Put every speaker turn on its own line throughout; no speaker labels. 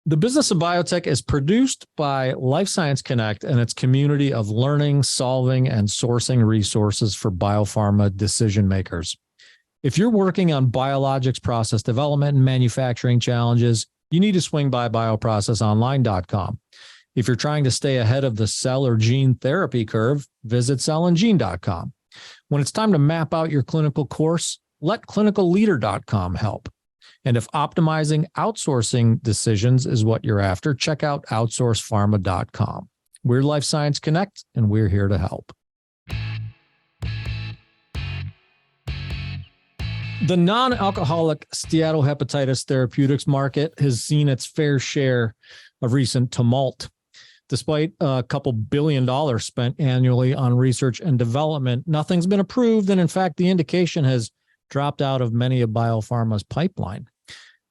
The Business of Biotech is produced by Life Science Connect and its community of learning, solving, and sourcing resources for biopharma decision makers. If you're working on biologics process development and manufacturing challenges, you need to swing by bioprocessonline.com. If you're trying to stay ahead of the cell or gene therapy curve, visit cellandgene.com. When it's time to map out your clinical course, let clinicalleader.com help. And if optimizing outsourcing decisions is what you're after, check out outsourcepharma.com. We're Life Science Connect, and we're here to help. The non-alcoholic steatohepatitis therapeutics market has seen its fair share of recent tumult. Despite a couple $2 billion spent annually on research and development, nothing's been approved. And in fact, the indication has dropped out of many of biopharma's pipeline.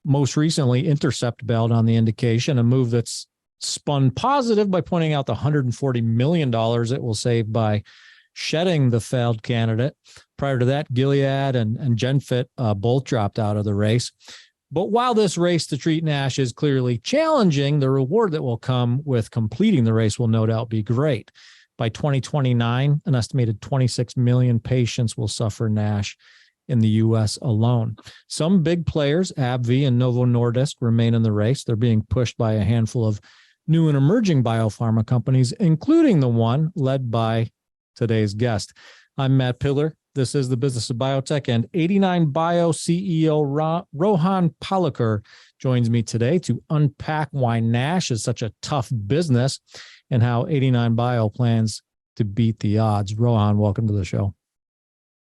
Most recently, Intercept bailed on the indication, a move that's spun positive by pointing out the $140 million it will save by shedding the failed candidate. Prior to that, Gilead and GenFit both dropped out of the race. But while this race to treat NASH is clearly challenging, the reward that will come with completing the race will no doubt be great. By 2029, an estimated 26 million patients will suffer NASH in the U.S. alone. Some big players, AbbVie and Novo Nordisk, remain in the race. They're being pushed by a handful of new and emerging biopharma companies, including the one led by today's guest. I'm Matt Pillar. This is the Business of Biotech, and 89bio CEO Rohan Palekar joins me today to unpack why NASH is such a tough business and how 89bio plans to beat the odds. Rohan, welcome to the show.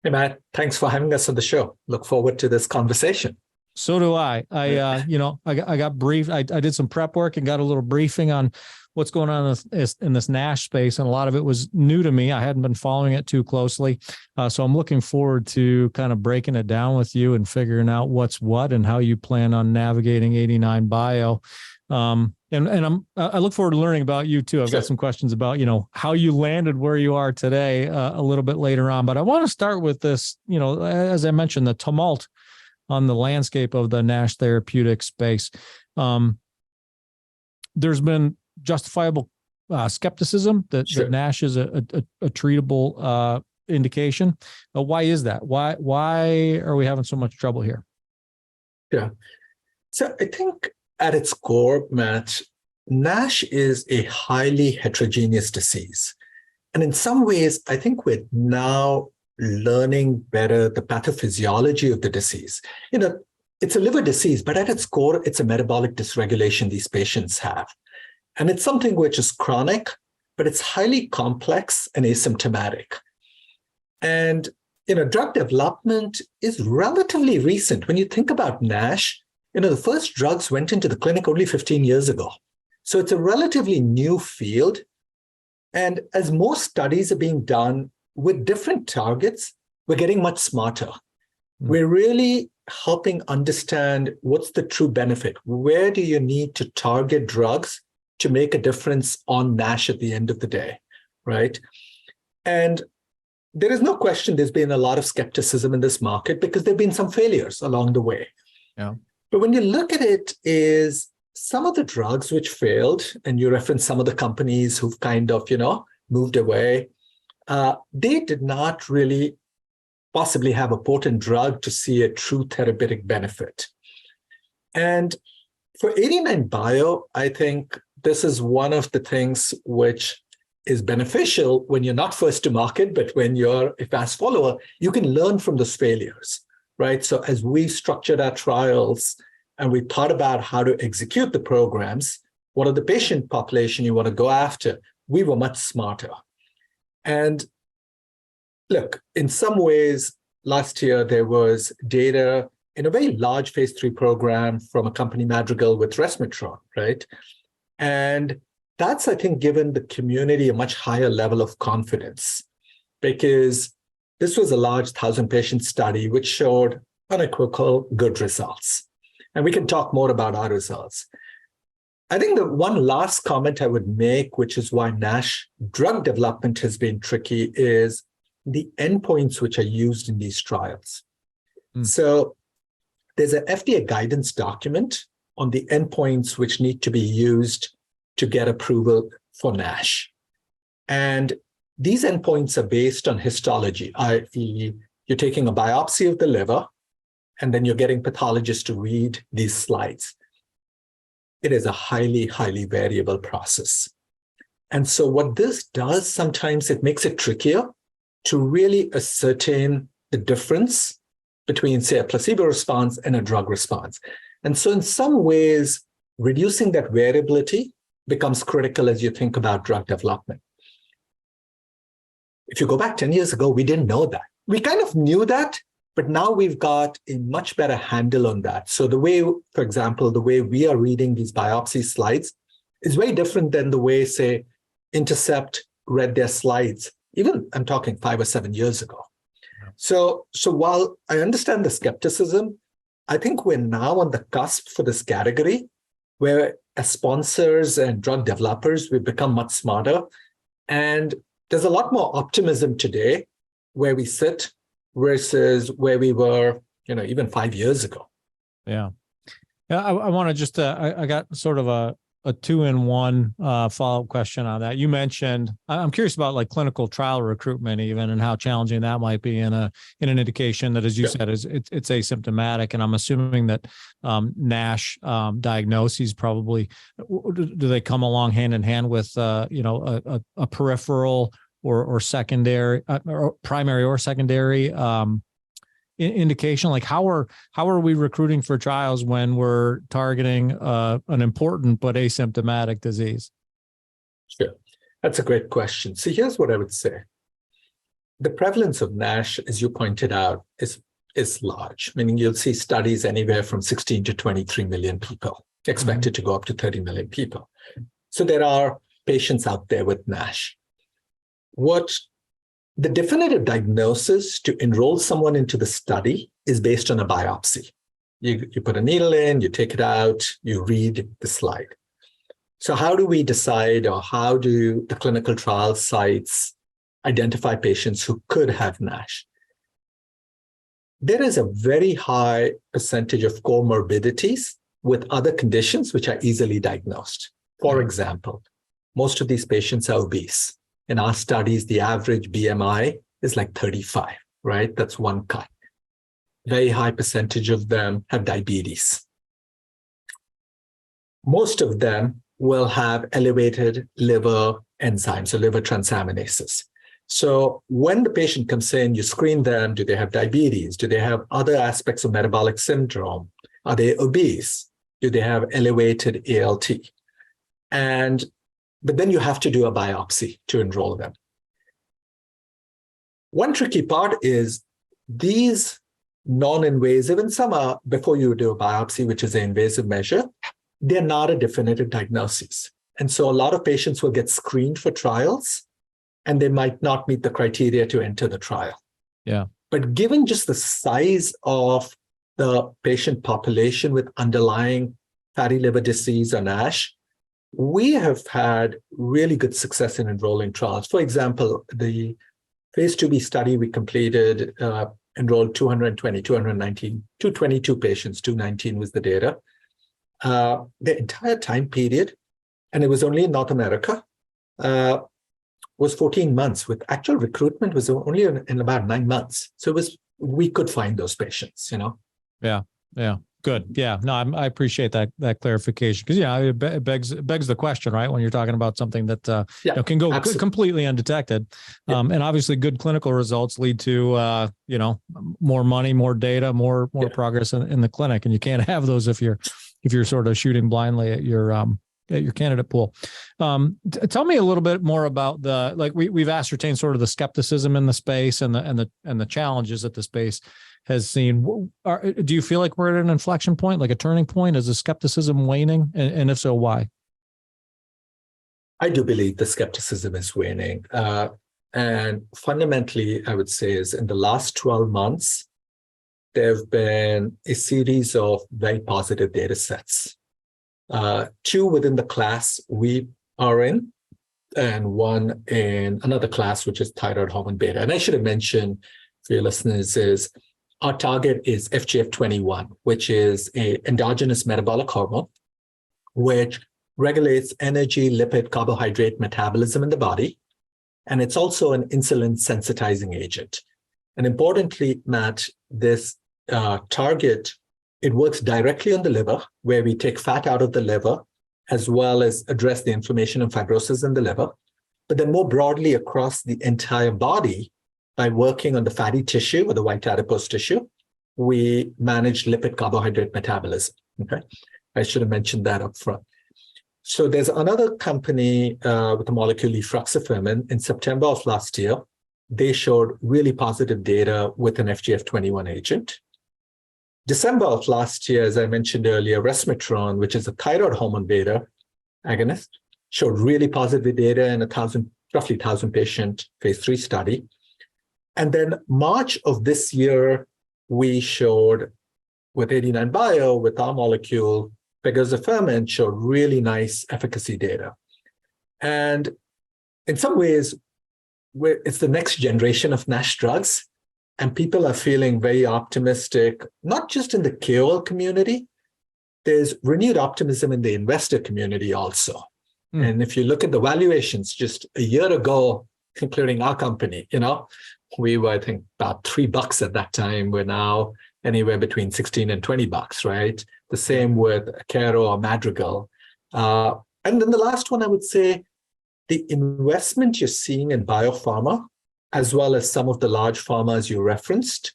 Hey, Matt. Thanks for having us on the show. Look forward to this conversation.
So do I. I got briefed. I did some prep work and got a little briefing on what's going on in this NASH space. And a lot of it was new to me. I hadn't been following it too closely. So I'm looking forward to kind of breaking it down with you and figuring out what's what and how you plan on navigating 89bio. I look forward to learning about you too. I've got some questions about, how you landed where you are today a little bit later on. But I want to start with this, as I mentioned, the tumult on the landscape of the NASH therapeutic space. There's been justifiable skepticism that NASH is a treatable indication. Why is that? Why are we having so much trouble here?
Yeah. So I think at its core, Matt, NASH is a highly heterogeneous disease. And in some ways, I think we're now learning better the pathophysiology of the disease. It's a liver disease, but at its core, it's a metabolic dysregulation these patients have. And it's something which is chronic, but it's highly complex and asymptomatic. And, drug development is relatively recent. When you think about NASH, the first drugs went into the clinic only 15 years ago. So it's a relatively new field. And as more studies are being done with different targets, we're getting much smarter. We're really helping understand what's the true benefit. Where do you need to target drugs to make a difference on NASH at the end of the day, right? And there is no question there's been a lot of skepticism in this market because there have been some failures along the way.
Yeah.
But when you look at it, is some of the drugs which failed, and you reference some of the companies who've kind of, moved away, they did not really possibly have a potent drug to see a true therapeutic benefit. And for 89bio, I think this is one of the things which is beneficial when you're not first to market, but when you're a fast follower, you can learn from those failures, right? So as we structured our trials and we thought about how to execute the programs, what are the patient population you want to go after, we were much smarter. And look, in some ways, last year there was data in a very large phase 3 program from a company, Madrigal, with resmetirom, right? And that's, I think, given the community a much higher level of confidence because this was a large 1,000-patient study which showed unequivocal good results. And we can talk more about our results. I think the one last comment I would make, which is why NASH drug development has been tricky, is the endpoints which are used in these trials. So there's an FDA guidance document on the endpoints which need to be used to get approval for NASH. And these endpoints are based on histology, i.e., you're taking a biopsy of the liver, and then you're getting pathologists to read these slides. It is a highly, highly variable process. And so what this does, sometimes it makes it trickier to really ascertain the difference between, say, a placebo response and a drug response. And so in some ways, reducing that variability becomes critical as you think about drug development. If you go back 10 years ago, we didn't know that. We kind of knew that, but now we've got a much better handle on that. So the way, for example, the way we are reading these biopsy slides is very different than the way, say, Intercept read their slides, even I'm talking 5 or 7 years ago. Yeah. So while I understand the skepticism, I think we're now on the cusp for this category where as sponsors and drug developers, we've become much smarter. And there's a lot more optimism today where we sit versus where we were, even 5 years ago.
Yeah. Yeah. I want to just, I got sort of a 2-in-1 follow-up question on that. You mentioned, I'm curious about like clinical trial recruitment even, and how challenging that might be in an indication that, as you said, it's asymptomatic. And I'm assuming that NASH diagnoses probably, do they come along hand in hand with, a peripheral or secondary, or primary or secondary indication? Like how are we recruiting for trials when we're targeting an important but asymptomatic disease?
Sure. That's a great question. So here's what I would say. The prevalence of NASH, as you pointed out, is large, meaning you'll see studies anywhere from 16 to 23 million people, expected to go up to 30 million people. So there are patients out there with NASH. The definitive diagnosis to enroll someone into the study is based on a biopsy. You put a needle in, you take it out, you read the slide. So how do we decide, or how do the clinical trial sites identify patients who could have NASH? There is a very high percentage of comorbidities with other conditions which are easily diagnosed. For example, most of these patients are obese. In our studies, the average BMI is like 35, right? That's one cut. Very high percentage of them have diabetes. Most of them will have elevated liver enzymes, or liver transaminases. So when the patient comes in, you screen them. Do they have diabetes? Do they have other aspects of metabolic syndrome? Are they obese? Do they have elevated ALT? But then you have to do a biopsy to enroll them. One tricky part is these non-invasive, and some are before you do a biopsy, which is an invasive measure, they're not a definitive diagnosis. And so a lot of patients will get screened for trials, and they might not meet the criteria to enter the trial.
Yeah.
But given just the size of the patient population with underlying fatty liver disease or NASH, we have had really good success in enrolling trials. For example, the phase 2b study we completed enrolled 222 patients, 219 was the data. The entire time period, and it was only in North America, was 14 months, with actual recruitment was only in about 9 months. So we could find those patients,
Yeah. Good. Yeah. No, I appreciate that clarification, because it begs the question, right? When you're talking about something that can go completely undetected, and obviously good clinical results lead to more money, more data, more progress in the clinic, and you can't have those if you're sort of shooting blindly at your candidate pool. Tell me a little bit more about we've ascertained sort of the skepticism in the space and the challenges that the space has seen. Do you feel like we're at an inflection point, like a turning point? Is the skepticism waning? And if so, why?
I do believe the skepticism is waning. And fundamentally, I would say is in the last 12 months, there have been a series of very positive data sets. 2 within the class we are in, and 1 in another class, which is thyroid hormone beta. And I should have mentioned for your listeners is our target is FGF21, which is an endogenous metabolic hormone, which regulates energy, lipid, carbohydrate metabolism in the body. And it's also an insulin sensitizing agent. And importantly, Matt, this target, it works directly on the liver, where we take fat out of the liver, as well as address the inflammation and fibrosis in the liver. But then more broadly across the entire body, by working on the fatty tissue or the white adipose tissue, we manage lipid carbohydrate metabolism. Okay, I should have mentioned that up front. So there's another company with the molecule efruxifermin in September of last year. They showed really positive data with an FGF21 agent. December of last year, as I mentioned earlier, resmetirom, which is a thyroid hormone beta agonist, showed really positive data in roughly 1,000 patient phase 3 study. And then March of this year, we showed with 89bio, with our molecule, pegozafermin, showed really nice efficacy data. And in some ways, it's the next generation of NASH drugs, and people are feeling very optimistic, not just in the KOL community, there's renewed optimism in the investor community also. And if you look at the valuations just a year ago, including our company, we were, I think, about $3 at that time. We're now anywhere between 16 and $20, right? The same with Caro or Madrigal. And then the last one, I would say, the investment you're seeing in biopharma, as well as some of the large pharmas you referenced,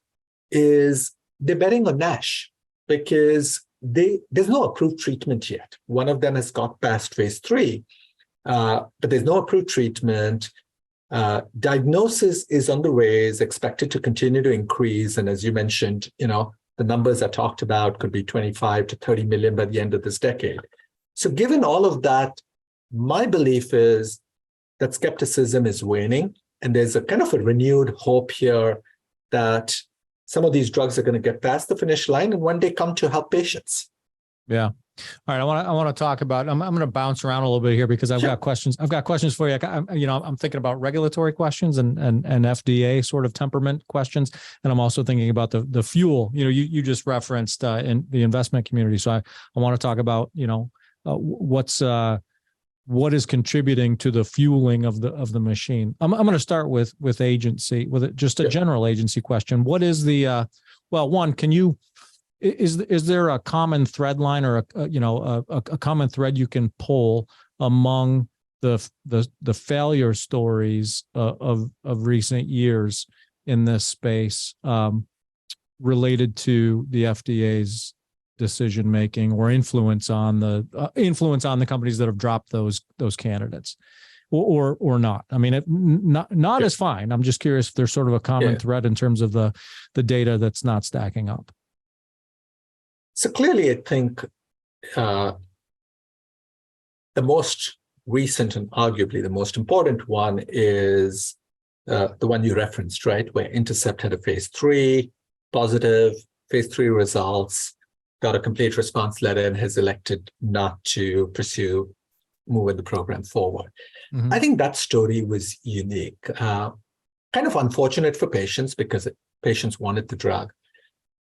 is they're betting on NASH because there's no approved treatment yet. One of them has got past phase 3, but there's no approved treatment. Diagnosis is on the way, is expected to continue to increase. And as you mentioned, the numbers I talked about could be 25 to 30 million by the end of this decade. So given all of that, my belief is that skepticism is waning. And there's a kind of a renewed hope here that some of these drugs are going to get past the finish line and one day come to help patients.
Yeah. All right. I want to talk about, I'm going to bounce around a little bit here because I've got questions. I've got questions for you. I'm thinking about regulatory questions and FDA sort of temperament questions. And I'm also thinking about the fuel, you just referenced in the investment community. So I want to talk about, what is contributing to the fueling of the machine. I'm going to start with agency, with just a general agency question. What is the, is there a common thread line or a common thread you can pull among the failure stories of recent years in this space related to the FDA's decision making or influence on the companies that have dropped those candidates, or not? I mean, not is fine. I'm just curious if there's sort of a common thread in terms of the data that's not stacking up.
So clearly, I think the most recent and arguably the most important one is the one you referenced, right? Where Intercept had a phase 3 positive, phase 3 results, got a complete response letter, and has elected not to pursue moving the program forward. Mm-hmm. I think that story was unique. Kind of unfortunate for patients because patients wanted the drug.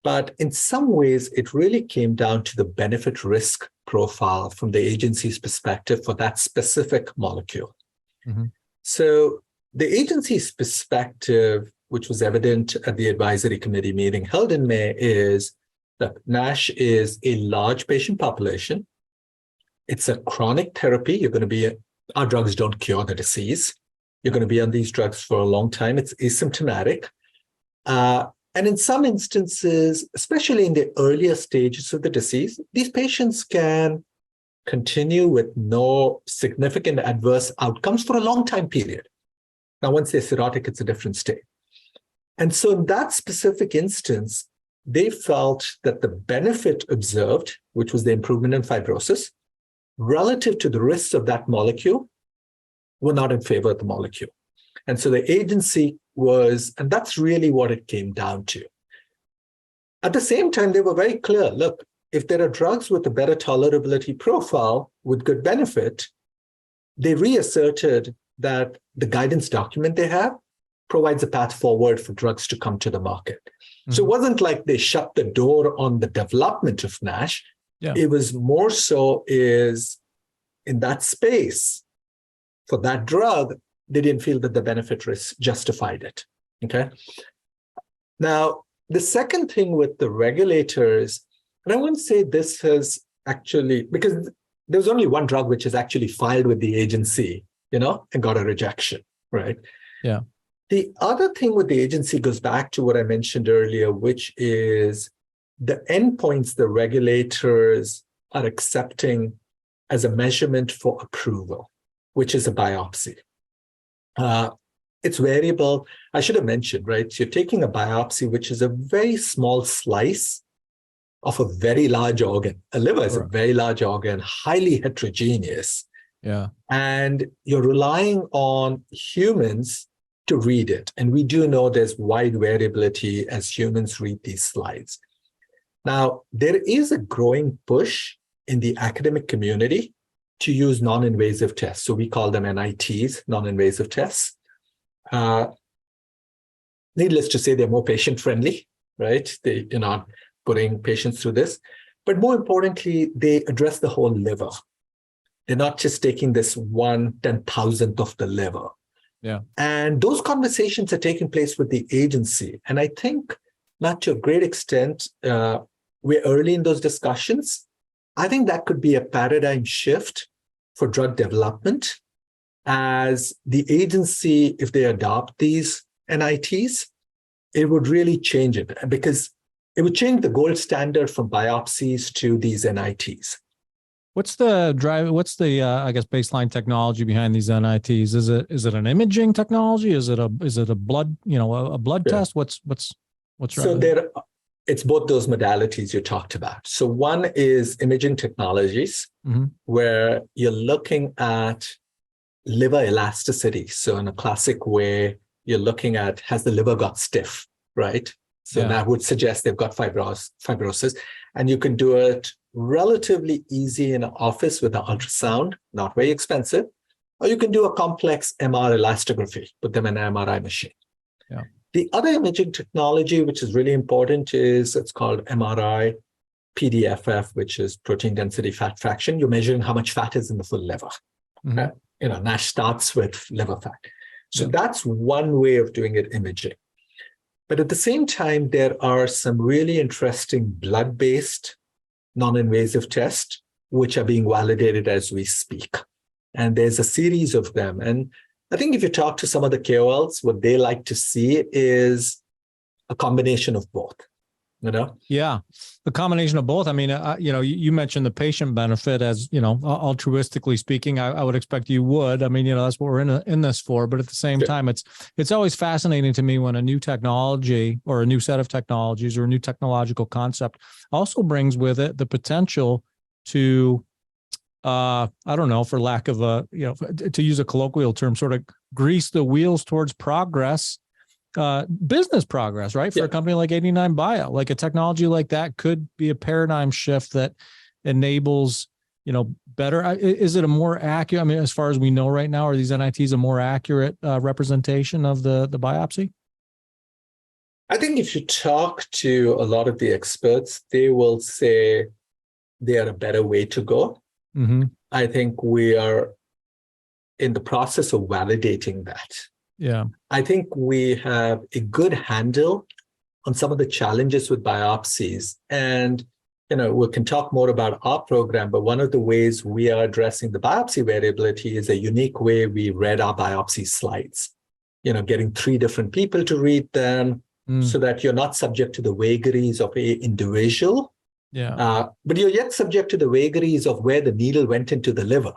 But in some ways, it really came down to the benefit-risk profile from the agency's perspective for that specific molecule. Mm-hmm. So the agency's perspective, which was evident at the advisory committee meeting held in May, is that NASH is a large patient population. It's a chronic therapy. Our drugs don't cure the disease. You're going to be on these drugs for a long time. It's asymptomatic. And in some instances, especially in the earlier stages of the disease, these patients can continue with no significant adverse outcomes for a long time period. Now, once they're cirrhotic, it's a different state. And so in that specific instance, they felt that the benefit observed, which was the improvement in fibrosis, relative to the risks of that molecule, were not in favor of the molecule. And so the agency and that's really what it came down to. At the same time, they were very clear, look, if there are drugs with a better tolerability profile with good benefit, they reasserted that the guidance document they have provides a path forward for drugs to come to the market.
Mm-hmm.
So it wasn't like they shut the door on the development of NASH.
Yeah.
It was more so is in that space for that drug, they didn't feel that the benefit risk justified it. Okay. Now, the second thing with the regulators, and I wouldn't say this has actually, because there's only one drug which is actually filed with the agency, and got a rejection, right?
Yeah.
The other thing with the agency goes back to what I mentioned earlier, which is the endpoints the regulators are accepting as a measurement for approval, which is a biopsy. It's variable. I should have mentioned, right? So you're taking a biopsy, which is a very small slice of a very large organ. A liver is a very large organ, highly heterogeneous.
Yeah.
And you're relying on humans to read it. And we do know there's wide variability as humans read these slides. Now, there is a growing push in the academic community to use non-invasive tests. So we call them NITs, non-invasive tests. Needless to say, they're more patient-friendly, right? You're not putting patients through this. But more importantly, they address the whole liver. They're not just taking this 1/10,000th of the liver.
Yeah.
And those conversations are taking place with the agency. And I think, not to a great extent, we're early in those discussions. I think that could be a paradigm shift for drug development as the agency, if they adopt these NITs, it would really change it because it would change the gold standard from biopsies to these NITs.
What's the I guess baseline technology behind these NITs? Is it an imaging technology? Is it a blood, a blood test? What's
so it's both those modalities you talked about. So one is imaging technologies, mm-hmm. where you're looking at liver elasticity. So in a classic way, you're looking at, has the liver got stiff, right? So that would suggest they've got fibrosis. And you can do it relatively easy in an office with an ultrasound, not very expensive. Or you can do a complex MR elastography, put them in an MRI machine.
Yeah.
The other imaging technology, which is really important, is it's called MRI PDFF, which is protein density fat fraction. You're measuring how much fat is in the full liver. Mm-hmm. NASH starts with liver fat. So that's one way of doing it, imaging. But at the same time, there are some really interesting blood-based non-invasive tests, which are being validated as we speak. And there's a series of them. And I think if you talk to some of the KOLs, what they like to see is a combination of both.
Yeah, the combination of both. I mean, you mentioned the patient benefit as, altruistically speaking, I would expect you would. I mean, that's what we're in this for. But at the same time, it's always fascinating to me when a new technology or a new set of technologies or a new technological concept also brings with it the potential to, I don't know, for lack of to use a colloquial term, sort of grease the wheels towards progress. Business progress, right? For a company like 89bio, like a technology like that could be a paradigm shift that enables, better. Is it a more accurate? I mean, as far as we know right now, are these NITs a more accurate representation of the biopsy?
I think if you talk to a lot of the experts, they will say they are a better way to go. Mm-hmm. I think we are in the process of validating that.
Yeah,
I think we have a good handle on some of the challenges with biopsies. And, we can talk more about our program, but one of the ways we are addressing the biopsy variability is a unique way we read our biopsy slides, getting 3 different people to read them so that you're not subject to the vagaries of an individual.
Yeah.
But you're yet subject to the vagaries of where the needle went into the liver,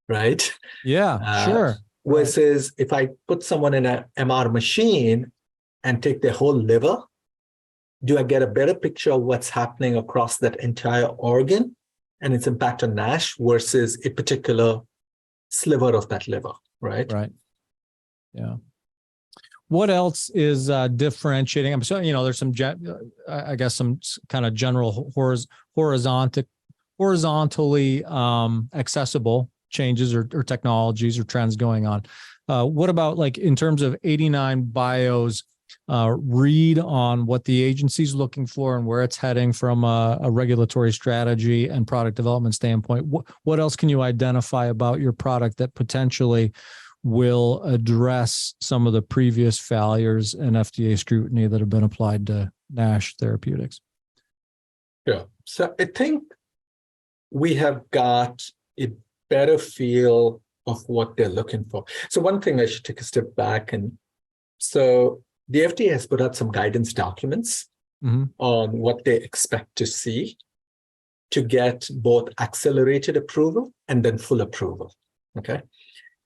right?
Yeah, sure.
Versus if I put someone in an MR machine and take their whole liver, do I get a better picture of what's happening across that entire organ and its impact on NASH versus a particular sliver of that liver, right?
Right. Yeah. What else is differentiating? I'm sorry, there's some, I guess, some kind of general horizontally accessible changes or technologies or trends going on. What about like in terms of 89bio's read on what the agency's looking for and where it's heading from a regulatory strategy and product development standpoint? What else can you identify about your product that potentially will address some of the previous failures and FDA scrutiny that have been applied to NASH therapeutics?
Yeah. So I think we have got a better feel of what they're looking for. So one thing I should take a step back. And so the FDA has put out some guidance documents on what they expect to see to get both accelerated approval and then full approval. Okay.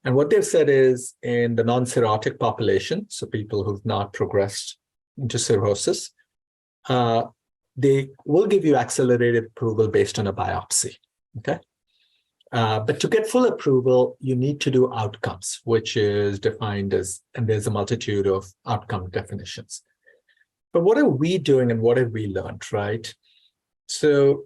And what they've said is in the non-cirrhotic population, so people who've not progressed into cirrhosis, they will give you accelerated approval based on a biopsy. Okay. But to get full approval, you need to do outcomes, which is defined as, and there's a multitude of outcome definitions. But what are we doing and what have we learned, right? So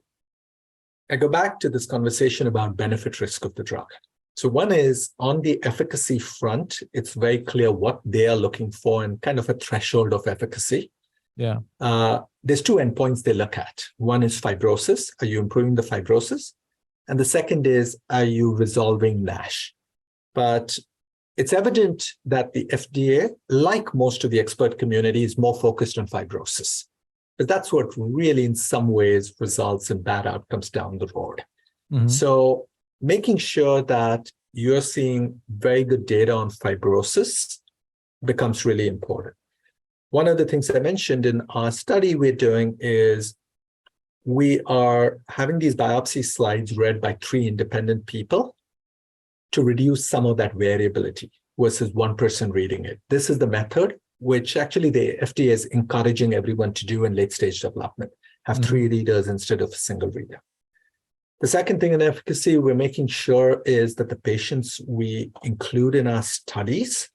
I go back to this conversation about benefit risk of the drug. So one is on the efficacy front, it's very clear what they are looking for and kind of a threshold of efficacy.
Yeah.
There's two endpoints they look at. One is fibrosis. Are you improving the fibrosis? And the second is, are you resolving NASH? But it's evident that the FDA, like most of the expert community, is more focused on fibrosis. But that's what really, in some ways, results in bad outcomes down the road. So making sure that you're seeing very good data on fibrosis becomes really important. One of the things I mentioned in our study we're doing is we are having these biopsy slides read by 3 independent people to reduce some of that variability versus one person reading it. This is the method which actually the FDA is encouraging everyone to do in late-stage development, have 3 readers instead of a single reader. The second thing in efficacy we're making sure is that the patients we include in our studies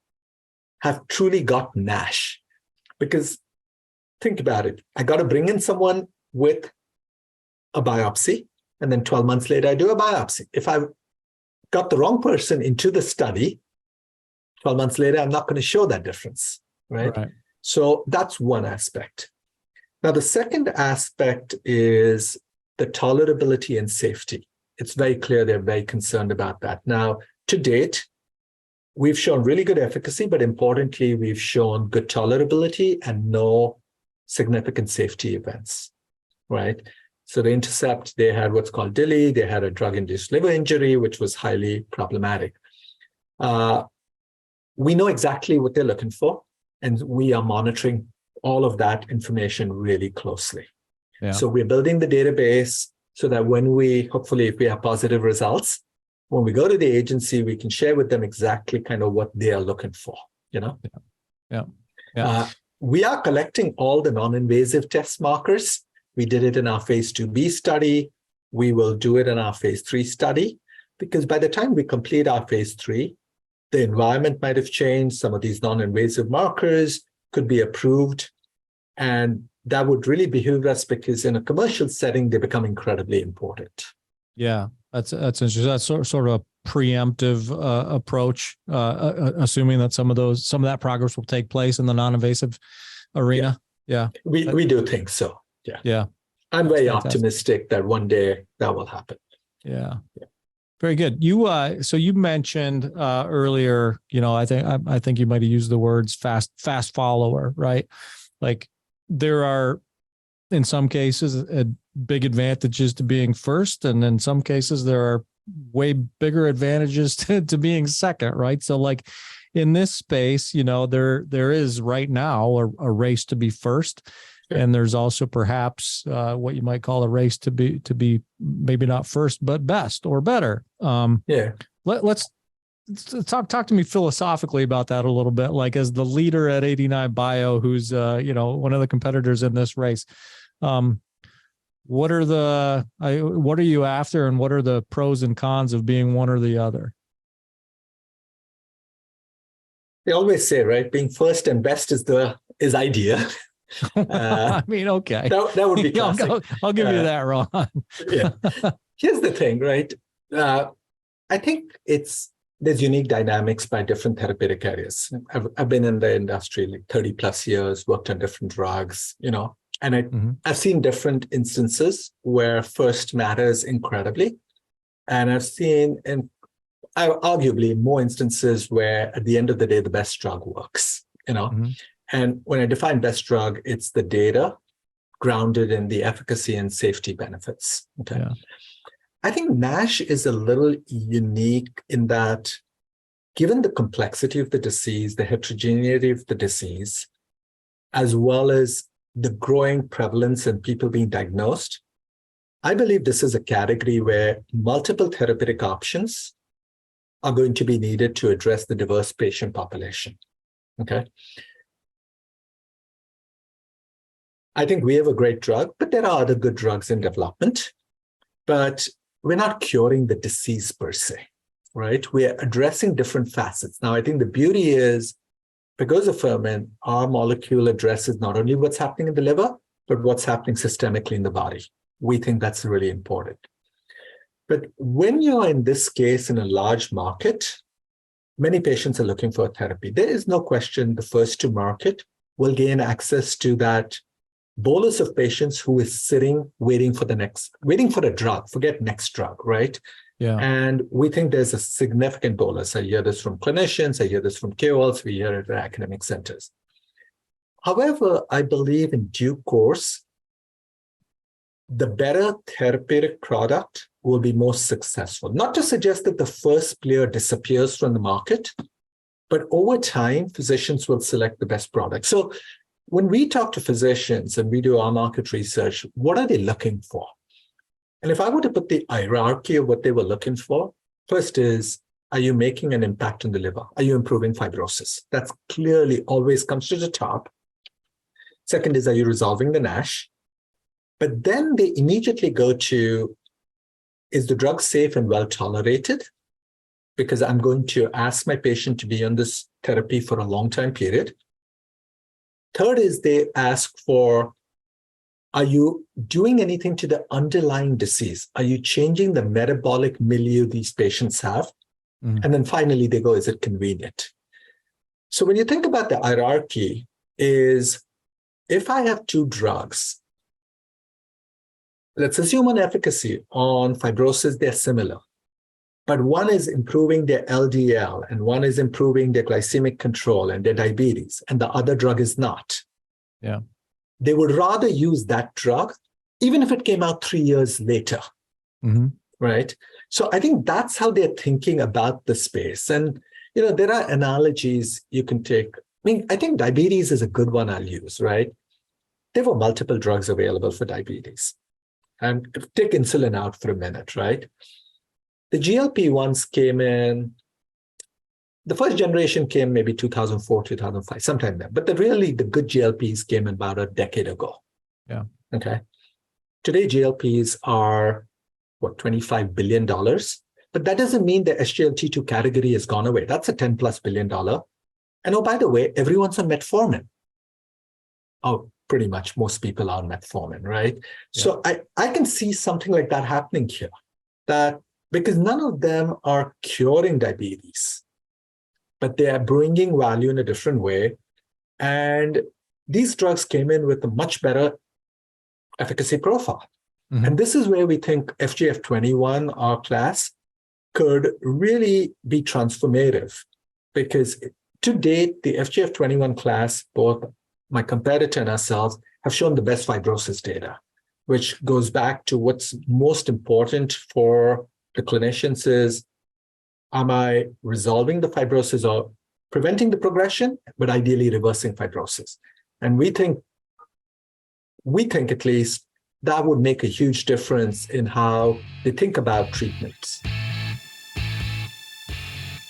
have truly got NASH. Because think about it, I got to bring in someone with a biopsy, and then 12 months later, I do a biopsy. If I got the wrong person into the study, 12 months later, I'm not going to show that difference, right? So that's one aspect. Now, the second aspect is the tolerability and safety. It's very clear they're very concerned about that. Now, to date, we've shown really good efficacy, but importantly, we've shown good tolerability and no significant safety events, right? So the Intercept, they had what's called DILI. They had a drug-induced liver injury, which was highly problematic. We know exactly what they're looking for, and we are monitoring all of that information really closely. So we're building the database so that when we, hopefully, if we have positive results, when we go to the agency, we can share with them exactly kind of what they are looking for, you know? We are collecting all the non-invasive test markers. We did it in our phase 2b study. We will do it in our phase 3 study, because by the time we complete our phase 3, the environment might have changed. Some of these non-invasive markers could be approved. And that would really behoove us because in a commercial setting, they become incredibly important.
Yeah, that's interesting. That's sort of a preemptive approach, assuming that some of that progress will take place in the non-invasive arena.
We do think so. Yeah. I'm very optimistic that one day that will happen.
Yeah. Very good. So you mentioned earlier, I think you might have used the words fast follower, right? Like there are, in some cases, big advantages to being first, and in some cases there are way bigger advantages to being second, right? So like in this space, there is right now a race to be first. And there's also perhaps what you might call a race to be maybe not first, but best or better. Let's talk to me philosophically about that a little bit. Like as the leader at 89bio, who's one of the competitors in this race, what are you after, and what are the pros and cons of being one or the other?
They always say, right, being first and best is ideal.
I mean, okay.
That would be classic.
I'll give you that, Rohan.
Here's the thing, right? I think it's there's unique dynamics by different therapeutic areas. I've been in the industry like 30 plus years, worked on different drugs, and I've seen different instances where first matters incredibly. And I've seen arguably more instances where at the end of the day, the best drug works, And when I define best drug, it's the data grounded in the efficacy and safety benefits. Okay.
Yeah.
I think NASH is a little unique in that, given the complexity of the disease, the heterogeneity of the disease, as well as the growing prevalence in people being diagnosed, I believe this is a category where multiple therapeutic options are going to be needed to address the diverse patient population. Okay. I think we have a great drug, but there are other good drugs in development. But we're not curing the disease per se, right? We're addressing different facets. Now, I think the beauty is, pegozafermin, our molecule addresses not only what's happening in the liver, but what's happening systemically in the body. We think that's really important. But when you're in this case in a large market, many patients are looking for a therapy. There is no question the first to market will gain access to that bolus of patients who is sitting, waiting for a drug, forget next drug, right?
Yeah.
And we think there's a significant bolus. I hear this from clinicians, I hear this from KOLs, we hear it at academic centers. However, I believe in due course, the better therapeutic product will be most successful. Not to suggest that the first player disappears from the market, but over time, physicians will select the best product. So when we talk to physicians and we do our market research, what are they looking for? And if I were to put the hierarchy of what they were looking for, first is, are you making an impact on the liver? Are you improving fibrosis? That's clearly always comes to the top. Second is, are you resolving the NASH? But then they immediately go to, is the drug safe and well tolerated? Because I'm going to ask my patient to be on this therapy for a long time period. Third is they ask for, are you doing anything to the underlying disease? Are you changing the metabolic milieu these patients have? And then finally they go, is it convenient? So when you think about the hierarchy, is if I have two drugs, let's assume on efficacy, on fibrosis, they're similar. But one is improving their LDL and one is improving their glycemic control and their diabetes, and the other drug is not.
Yeah.
They would rather use that drug, even if it came out 3 years later. Right? So I think that's how they're thinking about the space. And, there are analogies you can take. I think diabetes is a good one I'll use, right? There were multiple drugs available for diabetes. And take insulin out for a minute, right? The GLP-1s came in, the first generation came maybe 2004, 2005, sometime then. But the good GLPs came about a decade ago.
Yeah.
Okay. Today, GLPs are, $25 billion? But that doesn't mean the SGLT2 category has gone away. That's a $10 plus billion. And oh, by the way, everyone's on metformin. Oh, pretty much most people are on metformin, right? Yeah. So I can see something like that happening here. That because none of them are curing diabetes, but they are bringing value in a different way. And these drugs came in with a much better efficacy profile. And this is where we think FGF21, our class, could really be transformative. Because to date, the FGF21 class, both my competitor and ourselves, have shown the best fibrosis data, which goes back to what's most important for the clinicians is, am I resolving the fibrosis or preventing the progression, but ideally reversing fibrosis? And we think at least that would make a huge difference in how they think about treatments.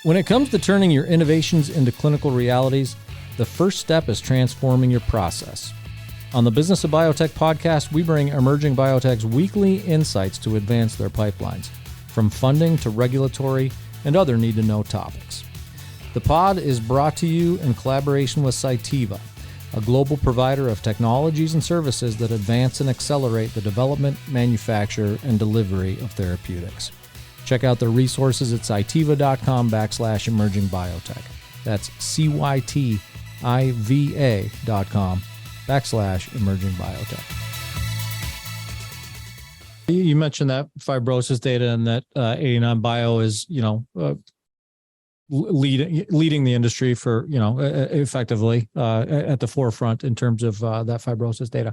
When it comes to turning your innovations into clinical realities, the first step is transforming your process. On the Business of Biotech podcast, we bring emerging biotechs weekly insights to advance their pipelines, from funding to regulatory and other need-to-know topics. The pod is brought to you in collaboration with Cytiva, a global provider of technologies and services that advance and accelerate the development, manufacture, and delivery of therapeutics. Check out the resources at cytiva.com/emerging biotech. That's CYTIVA.com/emerging biotech. You mentioned that fibrosis data and that 89bio is, leading the industry for, effectively at the forefront in terms of that fibrosis data.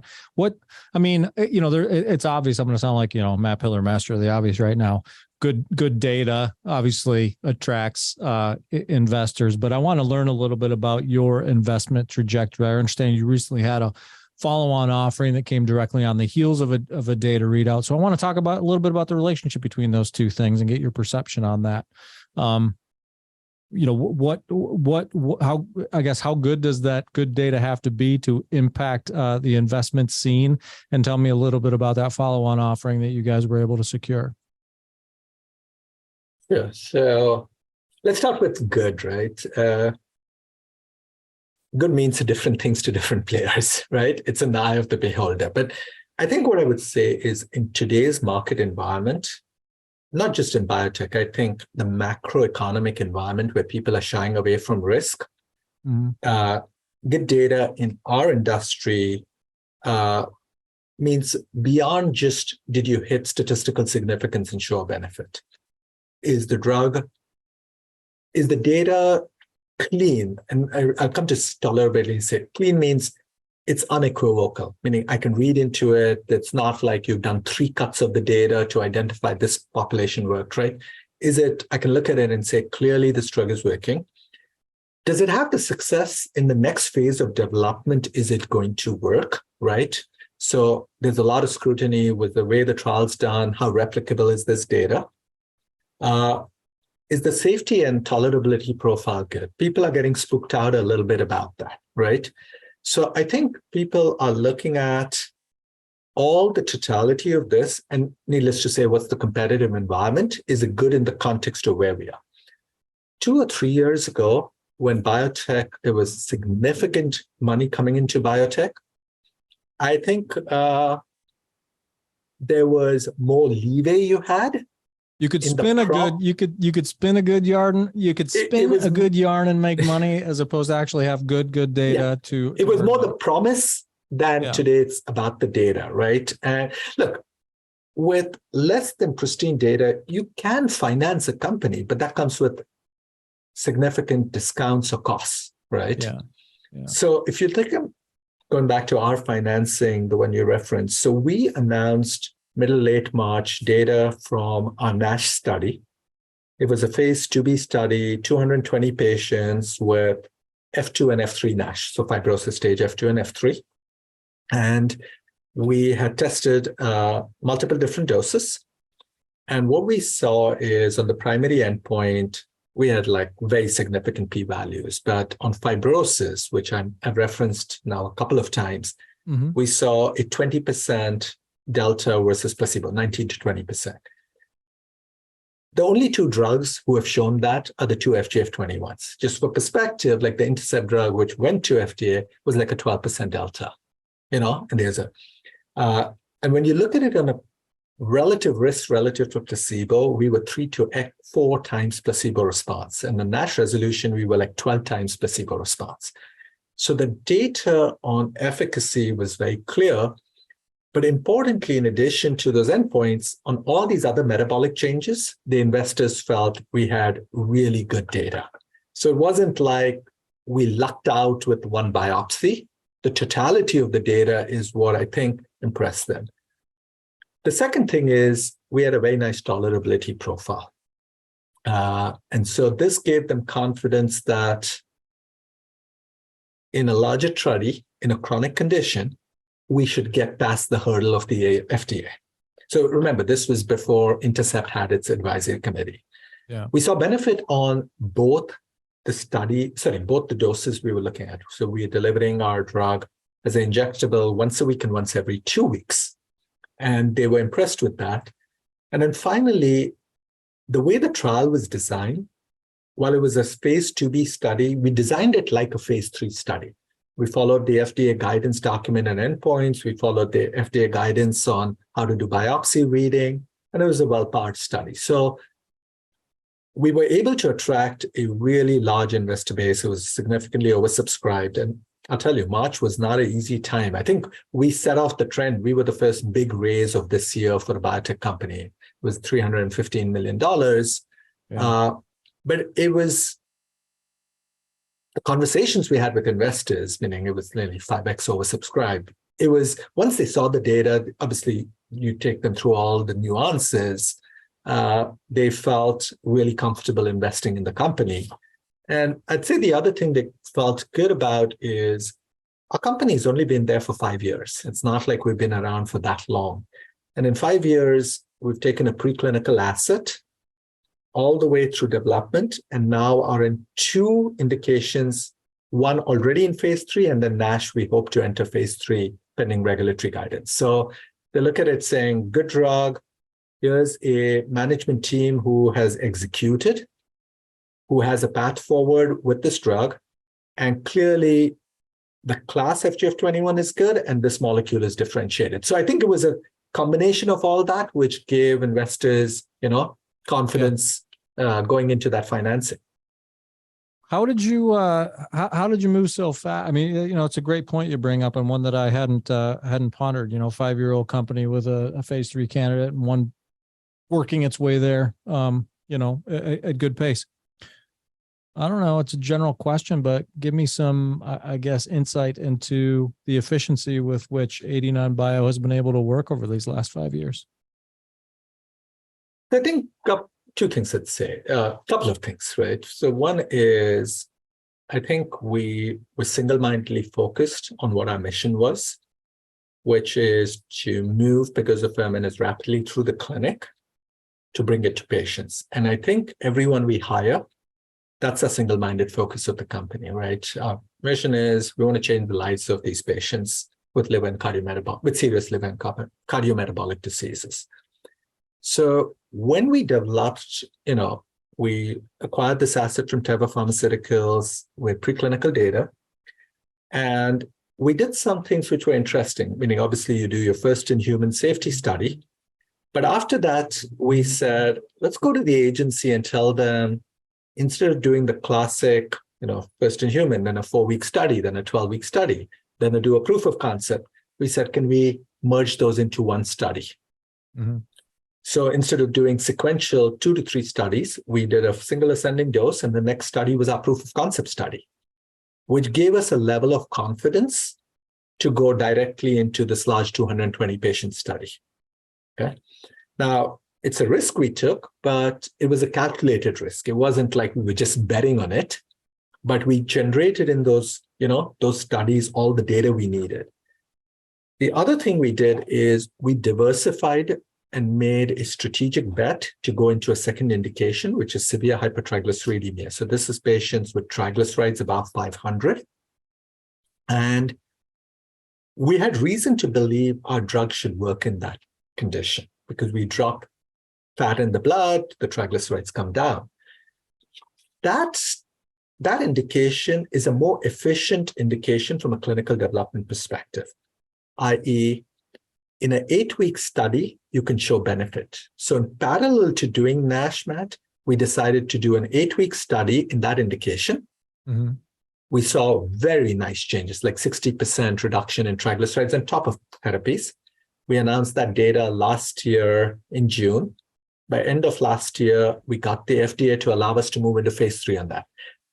It's obvious. I'm going to sound like, Matt Pillar, master of the obvious right now. Good data obviously attracts investors, but I want to learn a little bit about your investment trajectory. I understand you recently had a follow-on offering that came directly on the heels of a data readout. So I want to talk about a little bit about the relationship between those two things and get your perception on that. How good does that good data have to be to impact the investment scene? And tell me a little bit about that follow-on offering that you guys were able to secure.
Yeah. So let's start with good, right? Good means different things to different players, right? It's an eye of the beholder. But I think what I would say is in today's market environment, not just in biotech, I think the macroeconomic environment where people are shying away from risk, good data in our industry means beyond just did you hit statistical significance and show a benefit? Is the data clean? And I'll come to tolerability and say clean means it's unequivocal, meaning I can read into it. It's not like you've done 3 cuts of the data to identify this population worked, right? I can look at it and say, clearly this drug is working. Does it have the success in the next phase of development? Is it going to work, right? So there's a lot of scrutiny with the way the trial's done. How replicable is this data? Is the safety and tolerability profile good? People are getting spooked out a little bit about that, right? So I think people are looking at all the totality of this, and needless to say, what's the competitive environment? Is it good in the context of where we are? 2 or 3 years ago, when biotech, there was significant money coming into biotech, I think there was more leeway you had.
You could spin a good yarn. You could spin a good yarn and make money, as opposed to actually have good data.
It was more the promise than today. It's about the data, right? And look, with less than pristine data, you can finance a company, but that comes with significant discounts or costs, right? Yeah. So if you think of going back to our financing, the one you referenced, so we announced late March data from our NASH study. It was a phase 2b study, 220 patients with F2 and F3 NASH, so fibrosis stage F2 and F3. And we had tested multiple different doses. And what we saw is on the primary endpoint, we had like very significant p-values. But on fibrosis, which I've referenced now a couple of times, we saw a 20% delta versus placebo, 19 to 20%. The only 2 drugs who have shown that are the 2 FGF21s. Just for perspective, like the Intercept drug, which went to FDA, was like a 12% delta, and there's and when you look at it on a relative risk relative to placebo, we were 3 to 4 times placebo response. And the NASH resolution, we were like 12 times placebo response. So the data on efficacy was very clear. But importantly, in addition to those endpoints, on all these other metabolic changes, the investors felt we had really good data. So it wasn't like we lucked out with one biopsy. The totality of the data is what I think impressed them. The second thing is we had a very nice tolerability profile. And so this gave them confidence that in a larger study, in a chronic condition, we should get past the hurdle of the FDA. So remember, this was before Intercept had its advisory committee. Yeah. We saw benefit on both the doses we were looking at. So we are delivering our drug as an injectable once a week and once every 2 weeks. And they were impressed with that. And then finally, the way the trial was designed, while it was a phase 2b study, we designed it like a phase 3 study. We followed the FDA guidance document and endpoints. We followed the FDA guidance on how to do biopsy reading, and it was a well-powered study. So we were able to attract a really large investor base. It was significantly oversubscribed. And I'll tell you, March was not an easy time. I think we set off the trend. We were the first big raise of this year for a biotech company. It was $315 million.
Yeah.
But it was the conversations we had with investors, meaning it was nearly 5x oversubscribed. It was, once they saw the data, obviously you take them through all the nuances, they felt really comfortable investing in the company. And I'd say the other thing they felt good about is our company's only been there for 5 years. It's not like we've been around for that long. And in 5 years, we've taken a preclinical asset all the way through development and now are in 2 indications, one already in phase 3, and then NASH, we hope to enter phase 3 pending regulatory guidance. So they look at it saying, good drug, here's a management team who has executed, who has a path forward with this drug, and clearly the class FGF21 is good and this molecule is differentiated. So I think it was a combination of all that which gave investors, confidence going into that financing.
How did you move so fast? I mean, it's a great point you bring up, and one that I hadn't pondered. 5-year-old company with a phase 3 candidate and one working its way there. At good pace. I don't know. It's a general question, but give me some, I guess, insight into the efficiency with which 89bio has been able to work over these last 5 years.
I think 2 things I'd say, a couple of things, right? So one is, I think we were single-mindedly focused on what our mission was, which is to move pegozafermin as rapidly through the clinic to bring it to patients. And I think everyone we hire, that's a single-minded focus of the company, right? Our mission is we want to change the lives of these patients with liver and with serious liver and cardiometabolic diseases. So when we developed, we acquired this asset from Teva Pharmaceuticals with preclinical data, and we did some things which were interesting, meaning obviously you do your first in human safety study. But after that, we said, let's go to the agency and tell them, instead of doing the classic, first in human, then a 4-week study, then a 12-week study, then do a proof of concept, we said, can we merge those into one study?
Mm-hmm.
So instead of doing sequential 2 to 3 studies, we did a single ascending dose, and the next study was our proof of concept study, which gave us a level of confidence to go directly into this large 220 patient study. Okay. Now, it's a risk we took, but it was a calculated risk. It wasn't like we were just betting on it, but we generated in those studies all the data we needed. The other thing we did is we diversified and made a strategic bet to go into a second indication, which is severe hypertriglyceridemia. So this is patients with triglycerides above 500. And we had reason to believe our drug should work in that condition because we drop fat in the blood, the triglycerides come down. That indication is a more efficient indication from a clinical development perspective, i.e., in an 8-week study, you can show benefit. So in parallel to doing NASH, Matt, we decided to do an 8-week study in that indication.
Mm-hmm.
We saw very nice changes, like 60% reduction in triglycerides on top of therapies. We announced that data last year in June. By end of last year, we got the FDA to allow us to move into phase 3 on that.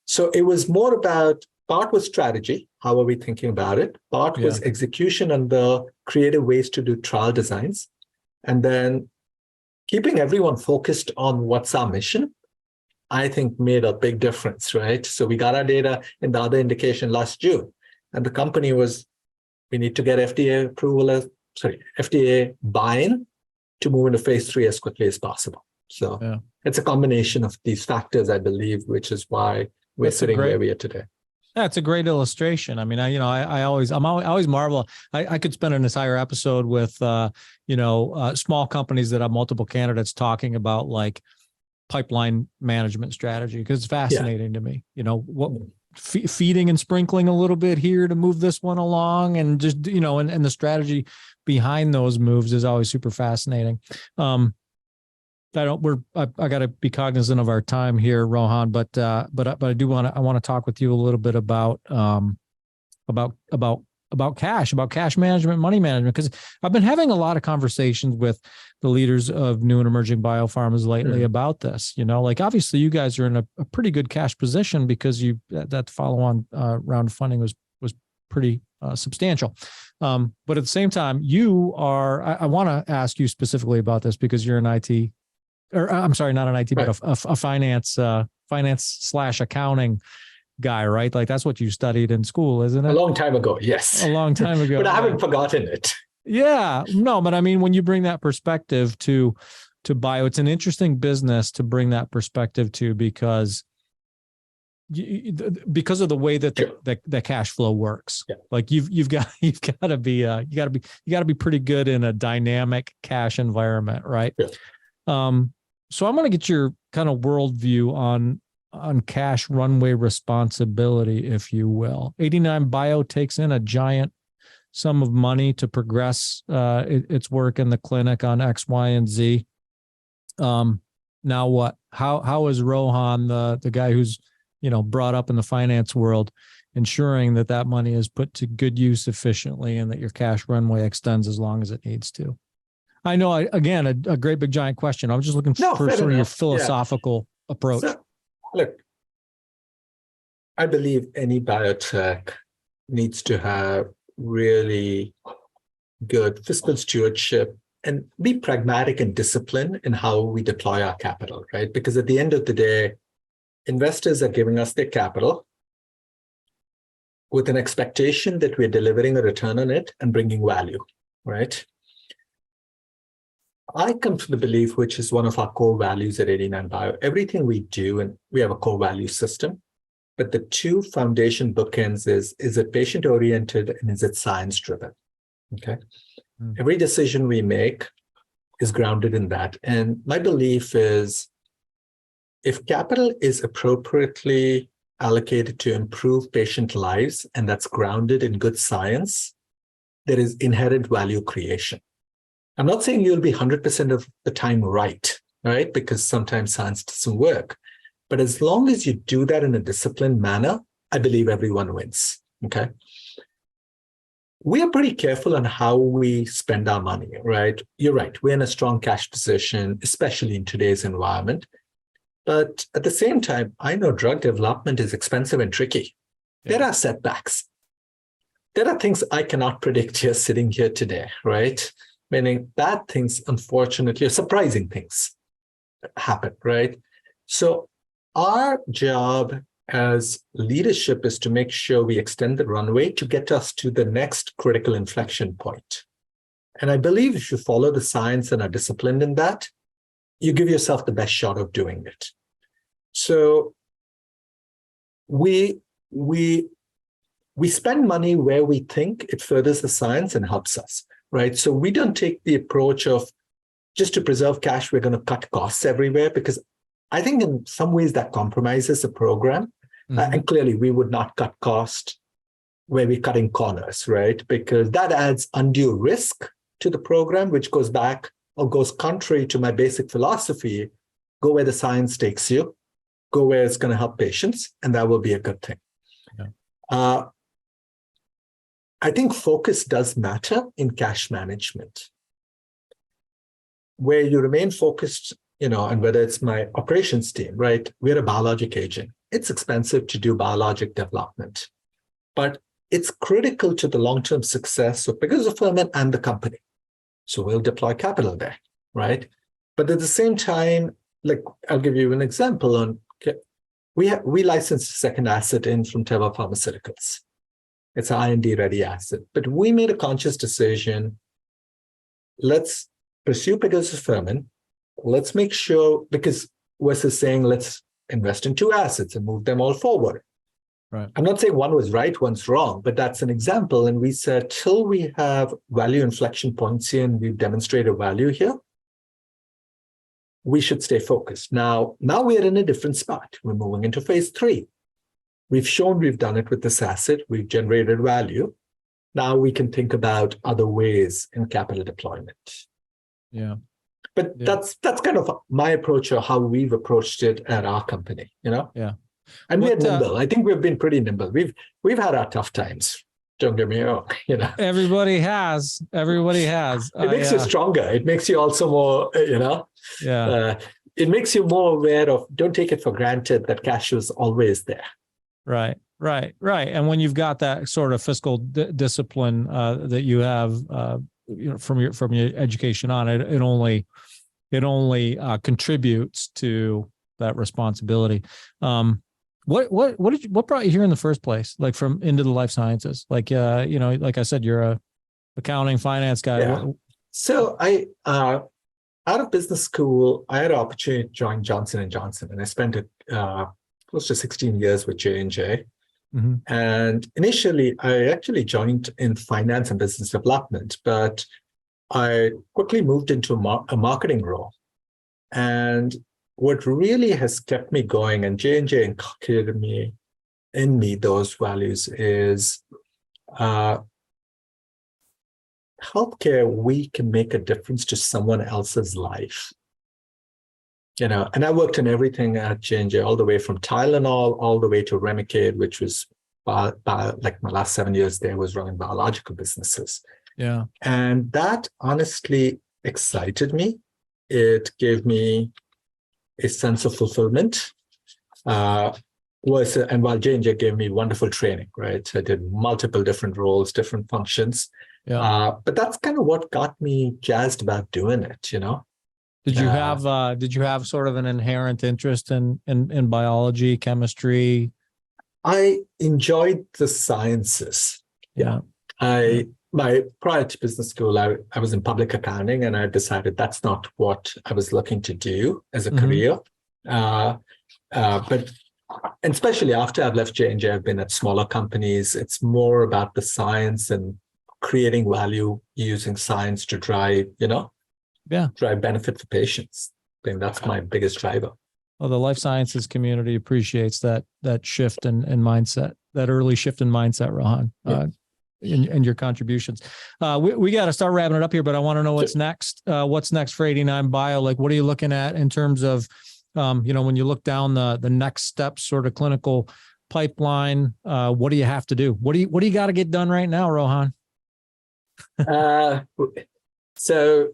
So it was more about, part was strategy, how are we thinking about it? Part was execution and the creative ways to do trial designs. And then keeping everyone focused on what's our mission, I think made a big difference, right? So we got our data in the other indication last June. And the company was, we need to get FDA buy-in to move into phase 3 as quickly as possible. So it's a combination of these factors, I believe, which is why we're sitting where we are today.
Yeah, it's a great illustration. I mean, I always marvel. I could spend an entire episode with, small companies that have multiple candidates talking about like pipeline management strategy, because it's fascinating to me. Feeding and sprinkling a little bit here to move this one along, and just and the strategy behind those moves is always super fascinating. I got to be cognizant of our time here, Rohan, but I want to talk with you a little bit about cash management, money management, because I've been having a lot of conversations with the leaders of new and emerging biopharmas lately about this. Like obviously you guys are in a pretty good cash position because that follow-on round of funding was pretty substantial. But at the same time, you are, I want to ask you specifically about this because you're an IT, or I'm sorry, not an IT, right, but a finance/accounting guy, right? Like that's what you studied in school, isn't it?
A long time ago, yes.
A long time ago.
But I haven't forgotten it.
Yeah, no, but I mean, when you bring that perspective to bio, it's an interesting business to bring that perspective to because of the way that the cash flow works. Yeah. Like you've got to be pretty good in a dynamic cash environment, right? Yeah. So I'm going to get your kind of worldview on cash runway responsibility, if you will. 89bio takes in a giant sum of money to progress its work in the clinic on X, Y, and Z. Now what? How is Rohan, the guy who's brought up in the finance world, ensuring that money is put to good use efficiently and that your cash runway extends as long as it needs to? I know, again, a great big giant question. I'm just looking for sort of your philosophical approach. So,
look, I believe any biotech needs to have really good fiscal stewardship and be pragmatic and disciplined in how we deploy our capital, right? Because at the end of the day, investors are giving us their capital with an expectation that we're delivering a return on it and bringing value, right? I come to the belief, which is one of our core values at 89bio, everything we do, and we have a core value system, but the two foundation bookends is it patient-oriented and is it science-driven, okay? Every decision we make is grounded in that. And my belief is if capital is appropriately allocated to improve patient lives, and that's grounded in good science, there is inherent value creation. I'm not saying you'll be 100% of the time right? Because sometimes science doesn't work. But as long as you do that in a disciplined manner, I believe everyone wins, okay? We are pretty careful on how we spend our money, right? You're right. We're in a strong cash position, especially in today's environment. But at the same time, I know drug development is expensive and tricky. Yeah. There are setbacks. There are things I cannot predict here sitting here today, right? Meaning bad things, unfortunately, or surprising things happen, right? So our job as leadership is to make sure we extend the runway to get us to the next critical inflection point. And I believe if you follow the science and are disciplined in that, you give yourself the best shot of doing it. So we spend money where we think it furthers the science and helps us, right? So we don't take the approach of just to preserve cash, we're going to cut costs everywhere, because I think in some ways that compromises the program. And clearly we would not cut cost where we're cutting corners, right? Because that adds undue risk to the program, which goes back or goes contrary to my basic philosophy. Go where the science takes you, go where it's going to help patients, and that will be a good thing. Yeah. I think focus does matter in cash management. Where you remain focused, and whether it's my operations team, right? We're a biologic agent. It's expensive to do biologic development, but it's critical to the long-term success of Business of Biotech and the company. So we'll deploy capital there, right? But at the same time, like I'll give you an example on, we licensed a second asset in from Teva Pharmaceuticals. It's an IND-ready asset, but we made a conscious decision. Let's pursue Business of Biotech. Let's make sure, because versus saying let's invest in two assets and move them all forward. Right. I'm not saying one was right, one's wrong, but that's an example. And we said, till we have value inflection points here and we've demonstrated value here, we should stay focused. Now we're in a different spot. We're moving into phase 3. We've shown we've done it with this asset. We've generated value. Now we can think about other ways in capital deployment.
Yeah.
But
Yeah.
that's kind of my approach, or how we've approached it at our company,
Yeah.
And we're
What
nimble. I think we've been pretty nimble. We've had our tough times. Don't get me wrong,
everybody has.
It makes you stronger. It makes you also more,
Yeah.
it makes you more aware of, don't take it for granted that cash is always there.
Right. And when you've got that sort of fiscal discipline that you have, from your education on it, it only contributes to that responsibility. What brought you here in the first place? Like from into the life sciences? Like like I said, you're a accounting finance guy.
Yeah. So I out of business school, I had an opportunity to join Johnson & Johnson, and I spent close to 16 years with J&J.
Mm-hmm.
And initially, I actually joined in finance and business development, but I quickly moved into a marketing role. And what really has kept me going, and J&J inculcated in me those values, is healthcare. We can make a difference to someone else's life. And I worked in everything at J&J, all the way from Tylenol, all the way to Remicade, which was like my last 7 years there was running biological businesses.
Yeah.
And that honestly excited me. It gave me a sense of fulfillment. And while J&J gave me wonderful training, right? I did multiple different roles, different functions.
Yeah.
But that's kind of what got me jazzed about doing it,
Did you have sort of an inherent interest in biology, chemistry?
I enjoyed the sciences.
Yeah.
Prior to business school, I was in public accounting, and I decided that's not what I was looking to do as a career. But especially after I've left J&J, I've been at smaller companies. It's more about the science and creating value using science to drive benefit for patients. I think that's my biggest driver.
Well, the life sciences community appreciates that shift in mindset, that early shift in mindset, Rohan, and your contributions. We got to start wrapping it up here, but I want to know what's next. What's next for 89bio? Like, what are you looking at in terms of, when you look down the next steps, sort of clinical pipeline? What do you have to do? What do you got to get done right now, Rohan?
So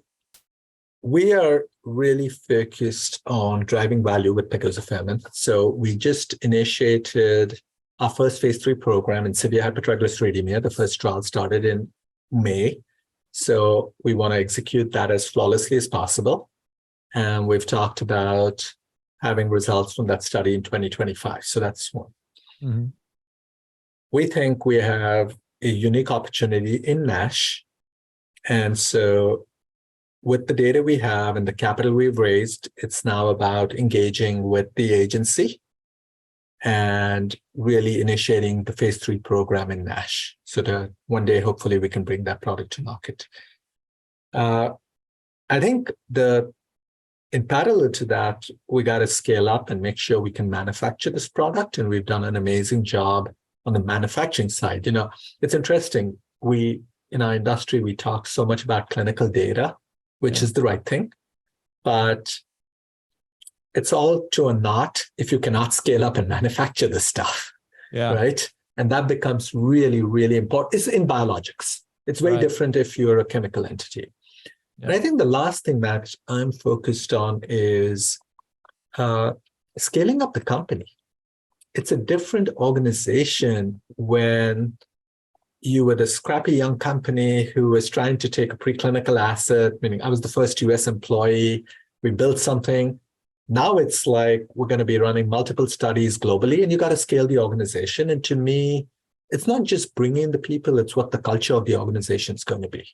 we are really focused on driving value with pegozafermin. So we just initiated our first phase 3 program in severe hypertriglyceridemia. The first trial started in May. So we want to execute that as flawlessly as possible. And we've talked about having results from that study in 2025. So that's one.
Mm-hmm.
We think we have a unique opportunity in NASH. And so with the data we have and the capital we've raised, it's now about engaging with the agency and really initiating the phase 3 program in NASH. So that one day, hopefully, we can bring that product to market. I think in parallel to that, we got to scale up and make sure we can manufacture this product. And we've done an amazing job on the manufacturing side. It's interesting. In our industry, we talk so much about clinical data, which is the right thing, but it's all to a knot if you cannot scale up and manufacture this stuff, right? And that becomes really, really important. It's in biologics. It's very different if you're a chemical entity. Yeah. And I think the last thing that I'm focused on is scaling up the company. It's a different organization when you were the scrappy young company who was trying to take a preclinical asset, meaning I was the first US employee. We built something. Now it's like we're going to be running multiple studies globally, and you got to scale the organization. And to me, it's not just bringing in the people, it's what the culture of the organization is going to be.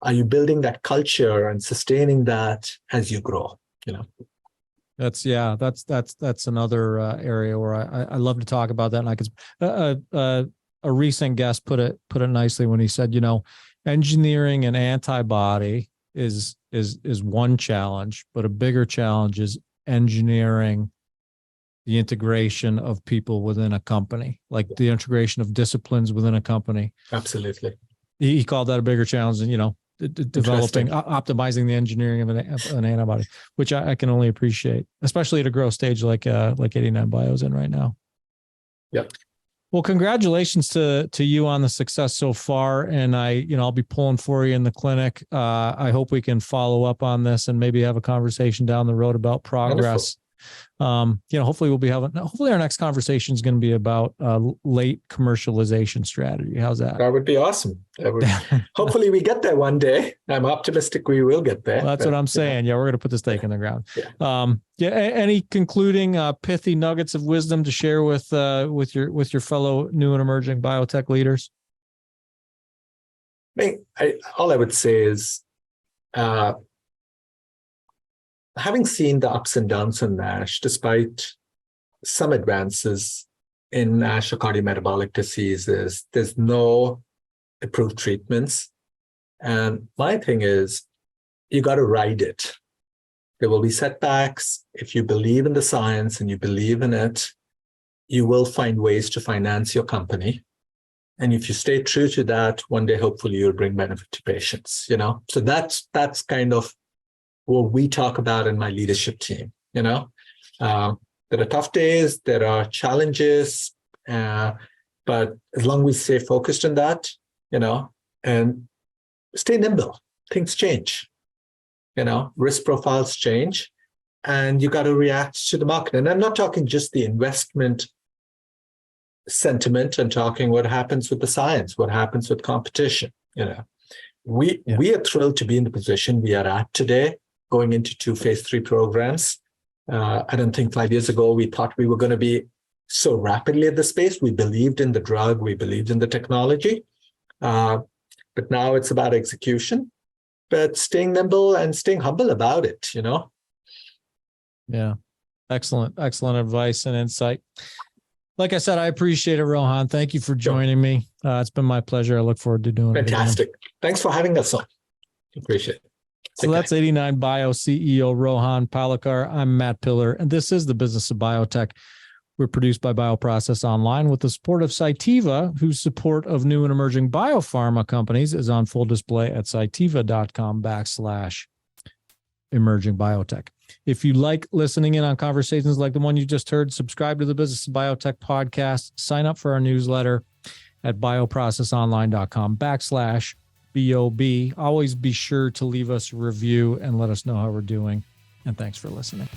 Are you building that culture and sustaining that as you grow?
That's another area where I love to talk about that. And I could, a recent guest put it nicely when he said, engineering an antibody is one challenge, but a bigger challenge is engineering the integration of people within a company, like the integration of disciplines within a company.
Absolutely.
He called that a bigger challenge than, developing, optimizing the engineering of an antibody, which I can only appreciate, especially at a growth stage like 89bio's in right now.
Yep.
Well, congratulations to you on the success so far. And I'll be pulling for you in the clinic. I hope we can follow up on this and maybe have a conversation down the road about progress. Hopefully hopefully our next conversation is going to be about late commercialization strategy. How's that?
That would be awesome. Hopefully we get there one day. I'm optimistic we will get there.
Well, that's what I'm saying. Yeah, we're going to put the stake in the ground. Any concluding pithy nuggets of wisdom to share with your fellow new and emerging biotech leaders?
All I would say is, having seen the ups and downs in NASH, despite some advances in NASH or cardiometabolic diseases, there's no approved treatments. And my thing is, you got to ride it. There will be setbacks. If you believe in the science and you believe in it, you will find ways to finance your company. And if you stay true to that, one day, hopefully you'll bring benefit to patients, So that's kind of what we talk about in my leadership team. There are tough days, there are challenges, but as long as we stay focused on that, and stay nimble, things change, risk profiles change, and you got to react to the market. And I'm not talking just the investment sentiment, I'm talking what happens with the science, what happens with competition. We are thrilled to be in the position we are at today, going into 2 phase 3 programs. I don't think 5 years ago we thought we were going to be so rapidly at the space. We believed in the drug, we believed in the technology, but now it's about execution, but staying nimble and staying humble about it,
Yeah, excellent advice and insight. Like I said, I appreciate it, Rohan. Thank you for joining me. It's been my pleasure. I look forward to doing it.
Fantastic. Thanks for having us on. Appreciate it.
So that's 89bio CEO Rohan Palekar. I'm Matt Pillar, and this is the Business of Biotech. We're produced by Bioprocess Online with the support of Cytiva, whose support of new and emerging biopharma companies is on full display at cytiva.com/emerging biotech. If you like listening in on conversations like the one you just heard, subscribe to the Business of Biotech podcast, sign up for our newsletter at bioprocessonline.com/BOB. Always be sure to leave us a review and let us know how we're doing. And thanks for listening.